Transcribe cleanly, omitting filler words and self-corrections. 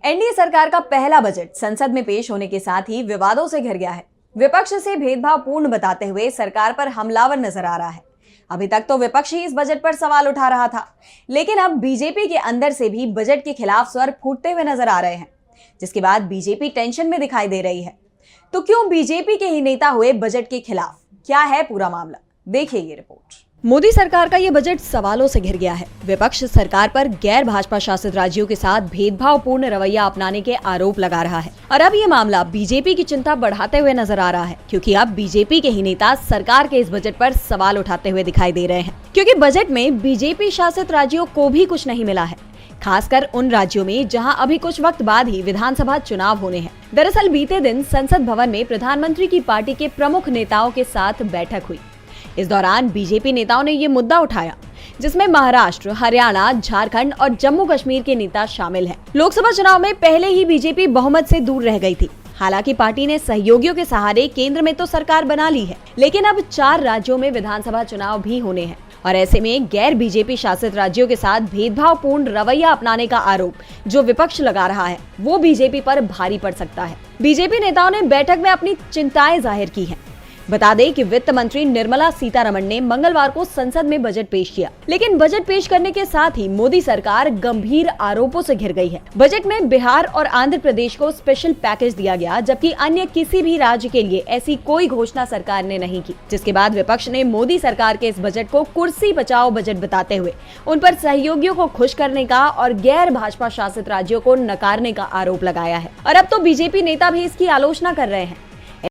NDA सरकार का पहला बजट संसद में पेश होने के साथ ही विवादों से घिर गया है। विपक्ष से भेदभावपूर्ण बताते हुए सरकार पर हमलावर नजर आ रहा है। अभी तक तो विपक्ष ही इस बजट पर सवाल उठा रहा था, लेकिन अब बीजेपी के अंदर से भी बजट के खिलाफ स्वर फूटते हुए नजर आ रहे हैं, जिसके बाद बीजेपी टेंशन में दिखाई दे रही है। तो क्यों बीजेपी के ही नेता हुए बजट के खिलाफ? क्या है पूरा मामला, देखिए ये रिपोर्ट। मोदी सरकार का ये बजट सवालों से घिर गया है। विपक्ष सरकार पर गैर भाजपा शासित राज्यों के साथ भेदभावपूर्ण रवैया अपनाने के आरोप लगा रहा है और अब ये मामला बीजेपी की चिंता बढ़ाते हुए नजर आ रहा है, क्योंकि अब बीजेपी के ही नेता सरकार के इस बजट पर सवाल उठाते हुए दिखाई दे रहे हैं, क्योंकि बजट में बीजेपी शासित राज्यों को भी कुछ नहीं मिला है, खासकर उन राज्यों में जहां अभी कुछ वक्त बाद ही विधानसभा चुनाव होने हैं। दरअसल बीते दिन संसद भवन में प्रधानमंत्री की पार्टी के प्रमुख नेताओं के साथ बैठक हुई। इस दौरान बीजेपी नेताओं ने ये मुद्दा उठाया, जिसमें महाराष्ट्र, हरियाणा, झारखंड और जम्मू कश्मीर के नेता शामिल हैं। लोकसभा चुनाव में पहले ही बीजेपी बहुमत से दूर रह गई थी। हालांकि पार्टी ने सहयोगियों के सहारे केंद्र में तो सरकार बना ली है, लेकिन अब 4 राज्यों में विधानसभा चुनाव भी होने हैं और ऐसे में गैर बीजेपी शासित राज्यों के साथ भेदभावपूर्ण रवैया अपनाने का आरोप जो विपक्ष लगा रहा है, वो बीजेपी पर भारी पड़ सकता है। बीजेपी नेताओं ने बैठक में अपनी चिंताएं जाहिर की हैं। बता दें कि वित्त मंत्री निर्मला सीतारमण ने मंगलवार को संसद में बजट पेश किया, लेकिन बजट पेश करने के साथ ही मोदी सरकार गंभीर आरोपों से घिर गई है। बजट में बिहार और आंध्र प्रदेश को स्पेशल पैकेज दिया गया, जबकि अन्य किसी भी राज्य के लिए ऐसी कोई घोषणा सरकार ने नहीं की, जिसके बाद विपक्ष ने मोदी सरकार के इस बजट को कुर्सी बचाओ बजट बताते हुए उन पर सहयोगियों को खुश करने का और गैर भाजपा शासित राज्यों को नकारने का आरोप लगाया है और अब तो बीजेपी नेता भी इसकी आलोचना कर रहे हैं।